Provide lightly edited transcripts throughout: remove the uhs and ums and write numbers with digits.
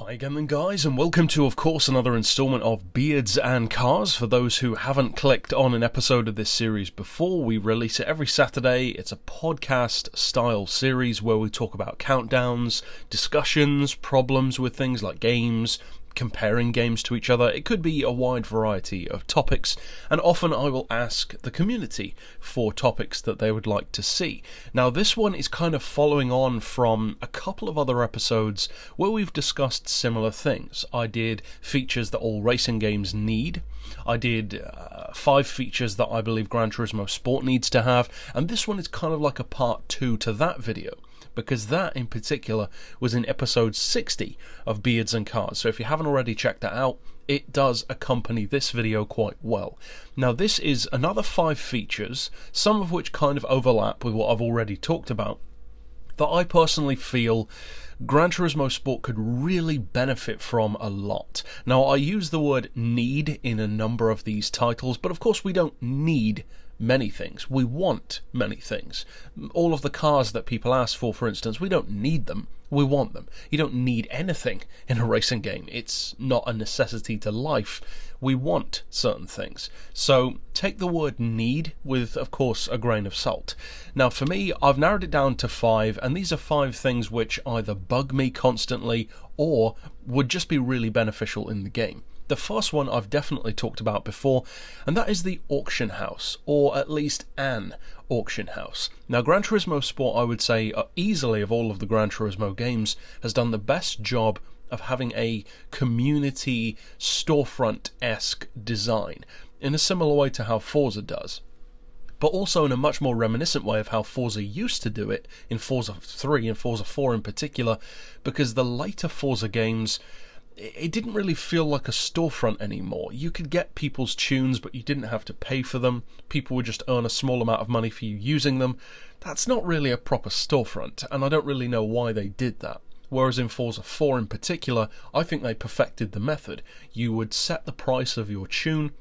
Hi again then guys, and welcome to of course another installment of Beards and Cars. For those who haven't clicked on an episode of this series before, we release it every Saturday. It's a podcast style series where we talk about countdowns, discussions, problems with things like games, comparing games to each other. It could be a wide variety of topics, and often I will ask the community for topics that they would like to see. Now this one is kind of following on from a couple of other episodes where we've discussed similar things. I did features that all racing games need. I did 5 features that I believe Gran Turismo Sport needs to have, and this one is kind of like a part 2 to that video, because that in particular was in episode 60 of Beards and Cars. So if you haven't already checked that out, it does accompany this video quite well. Now this is another 5 features, some of which kind of overlap with what I've already talked about, that I personally feel Gran Turismo Sport could really benefit from a lot. Now I use the word need in a number of these titles, but of course we don't need many things. We want many things. All of the cars that people ask for instance, we don't need them, we want them. You don't need anything in a racing game. It's not a necessity to life. We want certain things. So take the word need with, of course, a grain of salt. Now for me, I've narrowed it down to 5, and these are 5 things which either bug me constantly or would just be really beneficial in the game. The first one I've definitely talked about before, and that is the auction house, or at least an auction house. Now Gran Turismo Sport, I would say, easily of all of the Gran Turismo games, has done the best job of having a community storefront-esque design, in a similar way to how Forza does, but also in a much more reminiscent way of how Forza used to do it in Forza 3 and Forza 4 in particular, because the later Forza games, it didn't really feel like a storefront anymore. You could get people's tunes, but you didn't have to pay for them. People would just earn a small amount of money for you using them. That's not really a proper storefront, and I don't really know why they did that. Whereas in Forza 4 in particular, I think they perfected the method. You would set the price of your tune.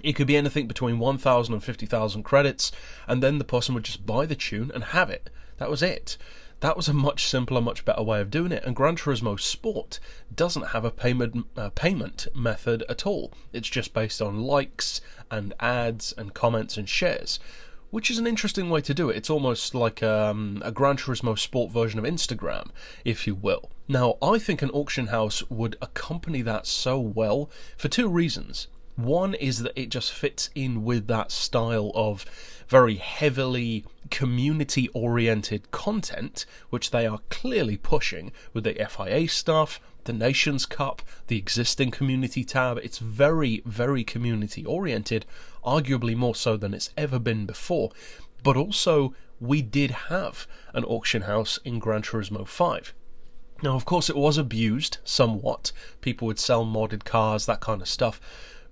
It could be anything between 1,000 and 50,000 credits, and then the person would just buy the tune and have it. That was it. That was a much simpler, much better way of doing it, and Gran Turismo Sport doesn't have a payment method at all. It's just based on likes and ads and comments and shares, which is an interesting way to do it. It's almost like a Gran Turismo Sport version of Instagram, if you will. Now, I think an auction house would accompany that so well for 2 reasons. One is that it just fits in with that style of very heavily community-oriented content, which they are clearly pushing with the FIA stuff, the Nations Cup, the existing community tab. It's very, very community-oriented, arguably more so than it's ever been before. But also, we did have an auction house in Gran Turismo 5. Now, of course, it was abused somewhat. People would sell modded cars, that kind of stuff.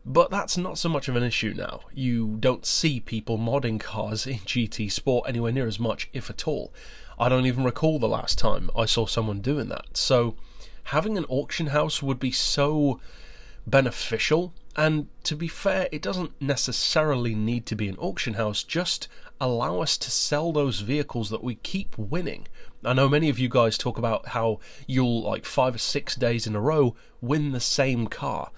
But that's not so much of an issue now. You don't see people modding cars in GT Sport anywhere near as much, if at all. I don't even recall the last time I saw someone doing that. So having an auction house would be so beneficial, and to be fair, it doesn't necessarily need to be an auction house. Just allow us to sell those vehicles that we keep winning. I know many of you guys talk about how you'll, like 5 or 6 days in a row, win the same car.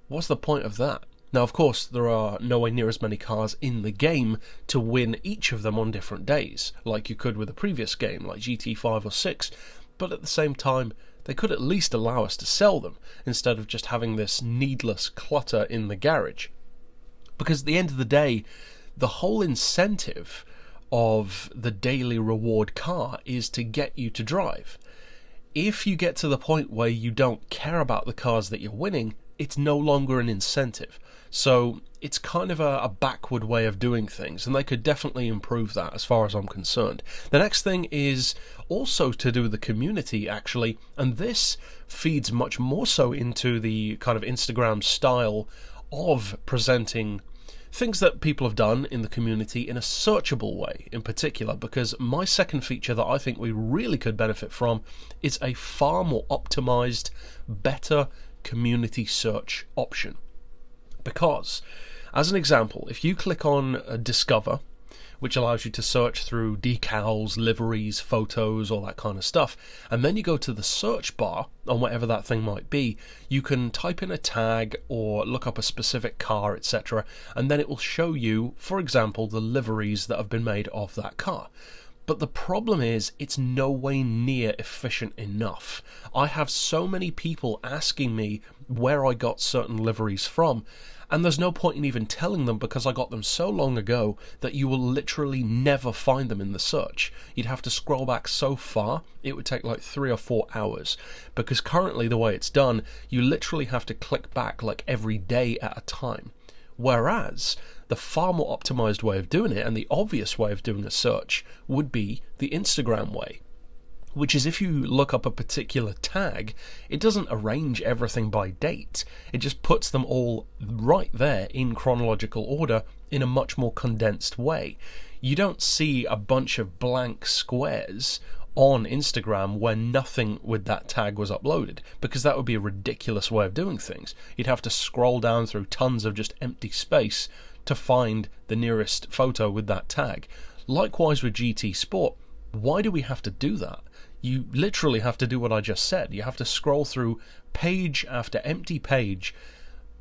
What's the point of that? Now, of course, there are nowhere near as many cars in the game to win each of them on different days, like you could with a previous game, like GT5 or 6, but at the same time, they could at least allow us to sell them, instead of just having this needless clutter in the garage. Because at the end of the day, the whole incentive of the daily reward car is to get you to drive. If you get to the point where you don't care about the cars that you're winning, it's no longer an incentive. So it's kind of a backward way of doing things, and they could definitely improve that as far as I'm concerned. The next thing is also to do with the community, actually, and this feeds much more so into the kind of Instagram style of presenting things that people have done in the community in a searchable way in particular, because my second feature that I think we really could benefit from is a far more optimized, better community search option. Because, as an example, if you click on Discover, which allows you to search through decals, liveries, photos, all that kind of stuff. And then you go to the search bar on whatever that thing might be. You can type in a tag or look up a specific car, etc., and then it will show you, for example, the liveries that have been made of that car. But the problem is, it's no way near efficient enough. I have so many people asking me where I got certain liveries from, and there's no point in even telling them because I got them so long ago that you will literally never find them in the search. You'd have to scroll back so far, it would take like 3 or 4 hours. Because currently the way it's done, you literally have to click back like every day at a time. Whereas the far more optimized way of doing it, and the obvious way of doing a search, would be the Instagram way, which is if you look up a particular tag, it doesn't arrange everything by date. It just puts them all right there in chronological order in a much more condensed way. You don't see a bunch of blank squares on Instagram where nothing with that tag was uploaded, because that would be a ridiculous way of doing things. You'd have to scroll down through tons of just empty space to find the nearest photo with that tag. Likewise with GT Sport, why do we have to do that? You literally have to do what I just said. You have to scroll through page after empty page,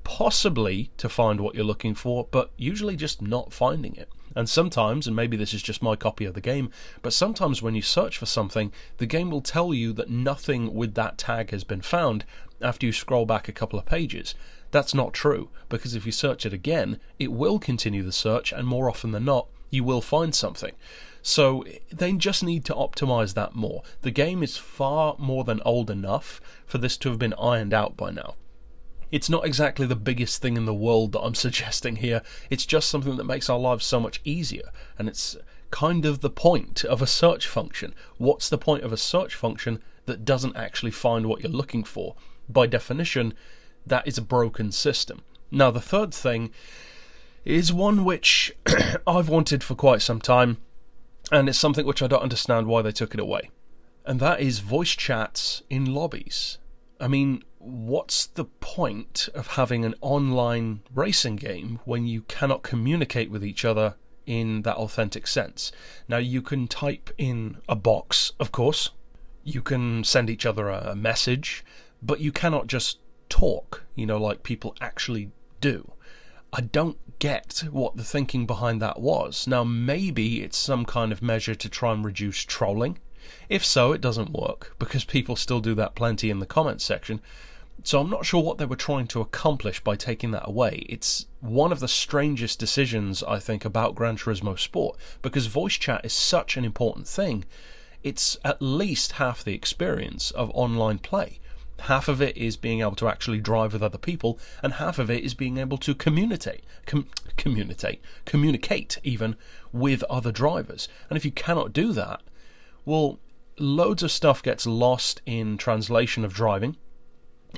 possibly to find what you're looking for, but usually just not finding it. And sometimes, and maybe this is just my copy of the game, but sometimes when you search for something, the game will tell you that nothing with that tag has been found after you scroll back a couple of pages. That's not true, because if you search it again, it will continue the search, and more often than not, you will find something. So they just need to optimize that more. The game is far more than old enough for this to have been ironed out by now. It's not exactly the biggest thing in the world that I'm suggesting here. It's just something that makes our lives so much easier. And it's kind of the point of a search function. What's the point of a search function that doesn't actually find what you're looking for? By definition, that is a broken system. Now, the third thing is one which I've wanted for quite some time, and it's something which I don't understand why they took it away. And that is voice chats in lobbies. I mean, what's the point of having an online racing game when you cannot communicate with each other in that authentic sense? Now, you can type in a box, of course. You can send each other a message, but you cannot just talk, like people actually do. I don't get what the thinking behind that was. Now, maybe it's some kind of measure to try and reduce trolling. If so, it doesn't work, because people still do that plenty in the comments section. So I'm not sure what they were trying to accomplish by taking that away. It's one of the strangest decisions, I think, about Gran Turismo Sport, because voice chat is such an important thing. It's at least half the experience of online play. Half of it is being able to actually drive with other people, and half of it is being able to communicate even with other drivers. And if you cannot do that, well, loads of stuff gets lost in translation of driving.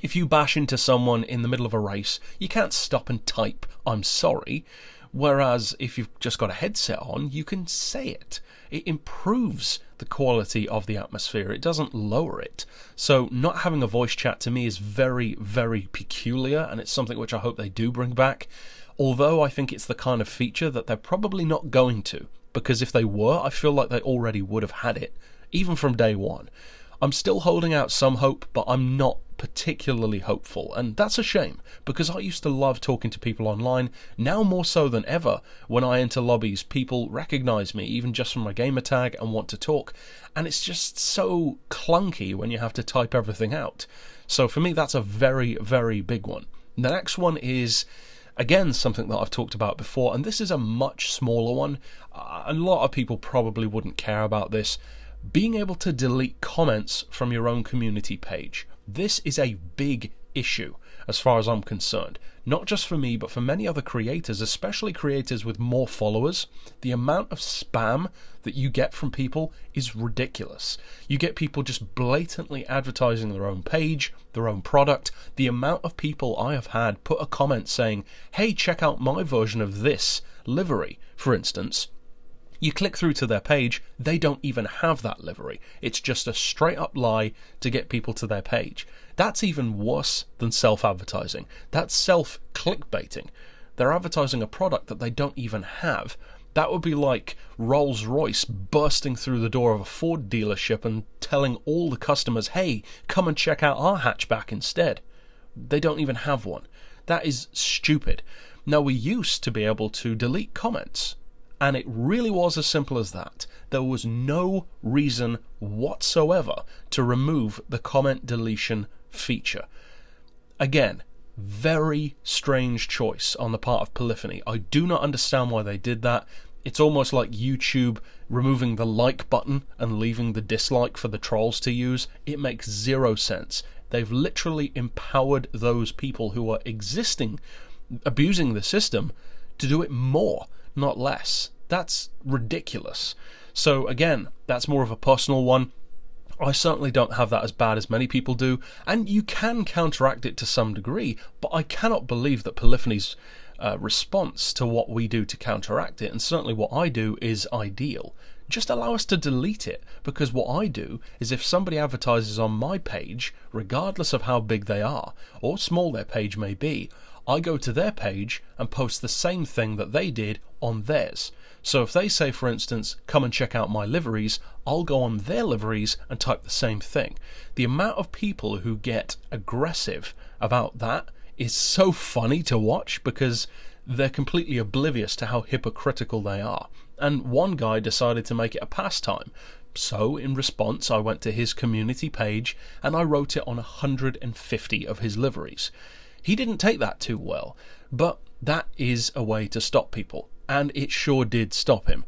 If you bash into someone in the middle of a race, you can't stop and type, "I'm sorry." Whereas if you've just got a headset on, you can say it. It improves the quality of the atmosphere. It doesn't lower it. So not having a voice chat to me is very, very peculiar, and it's something which I hope they do bring back. Although I think it's the kind of feature that they're probably not going to, because if they were, I feel like they already would have had it, even from day one. I'm still holding out some hope, but I'm not particularly hopeful, and that's a shame, because I used to love talking to people online. Now more so than ever, when I enter lobbies, people recognise me, even just from my gamer tag, and want to talk, and it's just so clunky when you have to type everything out. So for me, that's a very, very big one. The next one is, again, something that I've talked about before, and this is a much smaller one. A lot of people probably wouldn't care about this. Being able to delete comments from your own community page. This is a big issue as far as I'm concerned. Not just for me, but for many other creators, especially creators with more followers. The amount of spam that you get from people is ridiculous. You get people just blatantly advertising their own page, their own product. The amount of people I have had put a comment saying, "Hey, check out my version of this livery," for instance. You click through to their page, they don't even have that livery. It's just a straight up lie to get people to their page. That's even worse than self-advertising. That's self-clickbaiting. They're advertising a product that they don't even have. That would be like Rolls-Royce bursting through the door of a Ford dealership and telling all the customers, hey, come and check out our hatchback instead. They don't even have one. That is stupid. Now, we used to be able to delete comments, and it really was as simple as that. There was no reason whatsoever to remove the comment deletion feature. Again, very strange choice on the part of Polyphony. I do not understand why they did that. It's almost like YouTube removing the like button and leaving the dislike for the trolls to use. It makes zero sense. They've literally empowered those people who are abusing the system to do it more, not less. That's ridiculous. So again, that's more of a personal one. I certainly don't have that as bad as many people do, and you can counteract it to some degree, but I cannot believe that Polyphony's response to what we do to counteract it, and certainly what I do, is ideal. Just allow us to delete it, because what I do is if somebody advertises on my page, regardless of how big they are, or small their page may be, I go to their page and post the same thing that they did on theirs. So if they say, for instance, come and check out my liveries, I'll go on their liveries and type the same thing. The amount of people who get aggressive about that is so funny to watch, because they're completely oblivious to how hypocritical they are. And one guy decided to make it a pastime. So in response, I went to his community page and I wrote it on 150 of his liveries. He didn't take that too well, but that is a way to stop people, and it sure did stop him.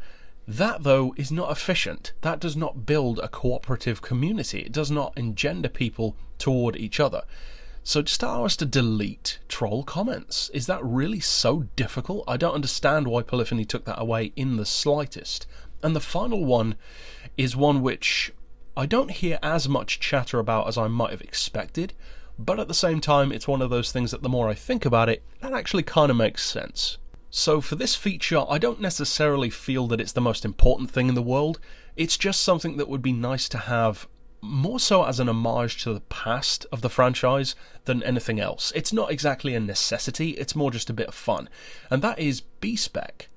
That, though, is not efficient. That does not build a cooperative community. It does not engender people toward each other. So just allow us to delete troll comments. Is that really so difficult? I don't understand why Polyphony took that away in the slightest. And the final one is one which I don't hear as much chatter about as I might have expected, but at the same time, it's one of those things that the more I think about it, that actually kind of makes sense. So for this feature, I don't necessarily feel that it's the most important thing in the world. It's just something that would be nice to have, more so as an homage to the past of the franchise than anything else. It's not exactly a necessity, it's more just a bit of fun. And that is B-Spec.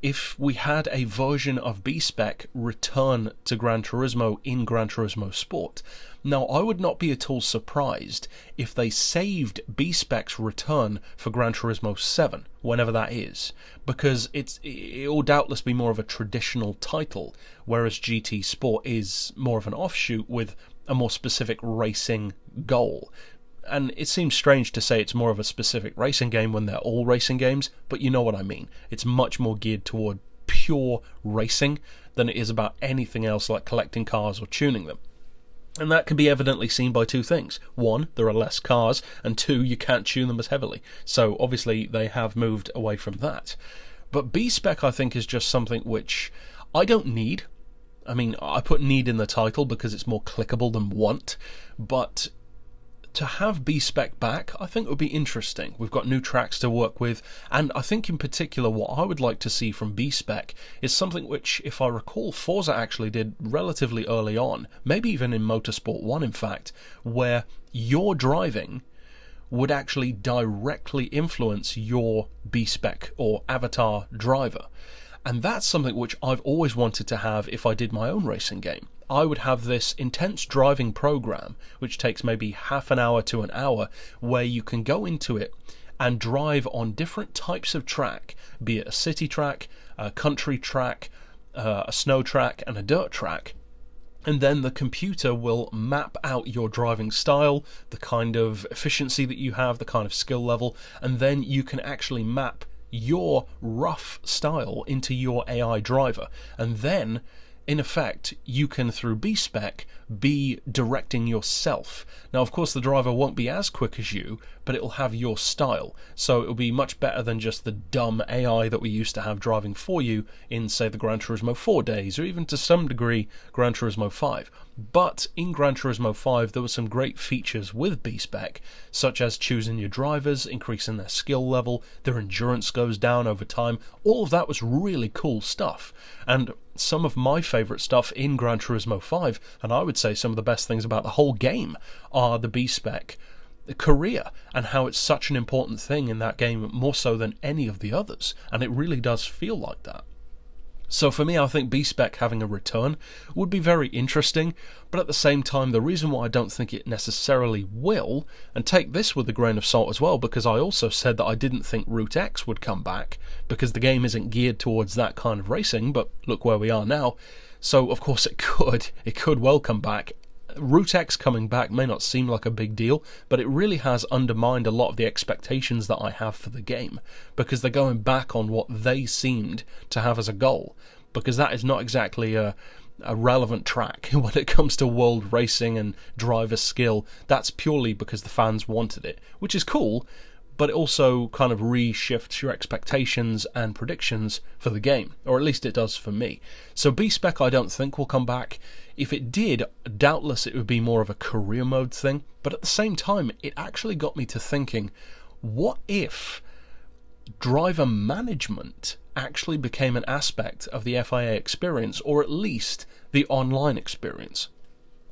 If we had a version of B-Spec return to Gran Turismo in Gran Turismo Sport. Now, I would not be at all surprised if they saved B-Spec's return for Gran Turismo 7, whenever that is, because it will doubtless be more of a traditional title, whereas GT Sport is more of an offshoot with a more specific racing goal. And it seems strange to say it's more of a specific racing game when they're all racing games, but you know what I mean. It's much more geared toward pure racing than it is about anything else like collecting cars or tuning them. And that can be evidently seen by two things. One, there are less cars, and two, you can't tune them as heavily. So obviously they have moved away from that. But B-Spec, I think, is just something which I don't need. I mean, I put need in the title because it's more clickable than want, but to have B-Spec back, I think would be interesting. We've got new tracks to work with, and I think in particular what I would like to see from B-Spec is something which, if I recall, Forza actually did relatively early on, maybe even in Motorsport 1 in fact, where your driving would actually directly influence your B-Spec or avatar driver. And that's something which I've always wanted to have if I did my own racing game. I would have this intense driving program, which takes maybe half an hour to an hour, where you can go into it and drive on different types of track, be it a city track, a country track, a snow track, and a dirt track. And then the computer will map out your driving style, the kind of efficiency that you have, the kind of skill level, and then you can actually map your rough style into your AI driver. And then, in effect, you can, through B-Spec, be directing yourself. Now, of course, the driver won't be as quick as you, but it'll have your style. So it'll be much better than just the dumb AI that we used to have driving for you in, say, the Gran Turismo 4 days, or even to some degree Gran Turismo 5. But in Gran Turismo 5, there were some great features with B-Spec, such as choosing your drivers, increasing their skill level, their endurance goes down over time. All of that was really cool stuff. And some of my favourite stuff in Gran Turismo 5, and I would say some of the best things about the whole game, are the B-Spec career, and how it's such an important thing in that game, more so than any of the others. And it really does feel like that. So for me, I think B-Spec having a return would be very interesting, but at the same time, the reason why I don't think it necessarily will, and take this with a grain of salt as well, because I also said that I didn't think Route X would come back, because the game isn't geared towards that kind of racing, but look where we are now. So of course it could well come back. Route X coming back may not seem like a big deal, but it really has undermined a lot of the expectations that I have for the game, because they're going back on what they seemed to have as a goal, because that is not exactly a relevant track when it comes to world racing and driver skill. That's purely because the fans wanted it, which is cool, but it also kind of reshifts your expectations and predictions for the game, or at least it does for me. So B-Spec I don't think will come back. If it did, doubtless it would be more of a career mode thing, but at the same time it actually got me to thinking, what if driver management actually became an aspect of the FIA experience, or at least the online experience?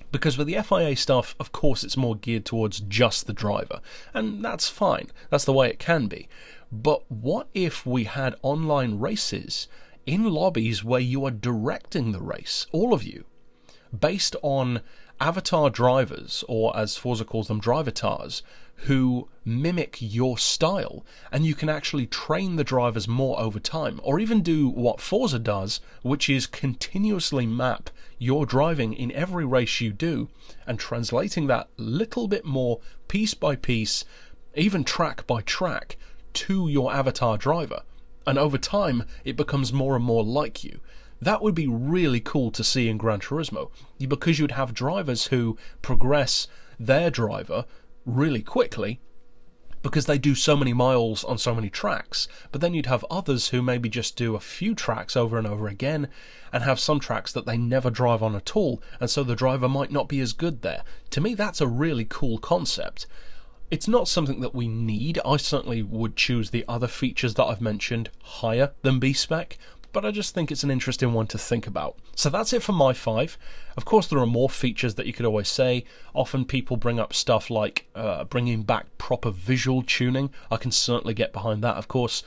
Because with the FIA stuff, of course, it's more geared towards just the driver, and that's fine. That's the way it can be. But what if we had online races in lobbies where you are directing the race, all of you, based on avatar drivers, or as Forza calls them, drivatars, who mimic your style, and you can actually train the drivers more over time, or even do what Forza does, which is continuously map your driving in every race you do, and translating that little bit more piece by piece, even track by track, to your avatar driver, and over time it becomes more and more like you. That would be really cool to see in Gran Turismo, because you'd have drivers who progress their driver really quickly because they do so many miles on so many tracks, but then you'd have others who maybe just do a few tracks over and over again, and have some tracks that they never drive on at all, and so the driver might not be as good there. To me, that's a really cool concept. It's not something that we need. I certainly would choose the other features that I've mentioned higher than B-Spec, but I just think it's an interesting one to think about. So that's it for my 5. Of course, there are more features that you could always say. Often people bring up stuff like bringing back proper visual tuning. I can certainly get behind that, of course.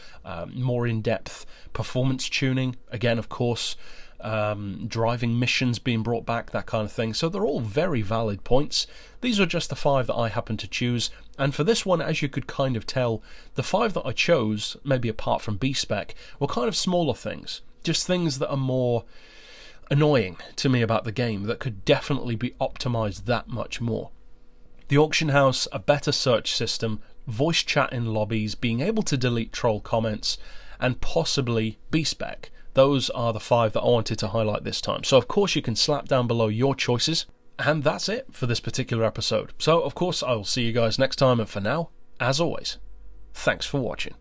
More in-depth performance tuning. Again, of course, driving missions being brought back, that kind of thing. So they're all very valid points. These are just the 5 that I happen to choose, and for this one, as you could kind of tell, the 5 that I chose, maybe apart from B-Spec, were kind of smaller things, just things that are more annoying to me about the game, that could definitely be optimised that much more. The auction house, a better search system, voice chat in lobbies, being able to delete troll comments, and possibly B-Spec. Those are the 5 that I wanted to highlight this time. So of course you can slap down below your choices. And that's it for this particular episode. So of course I will see you guys next time, and for now, as always, thanks for watching.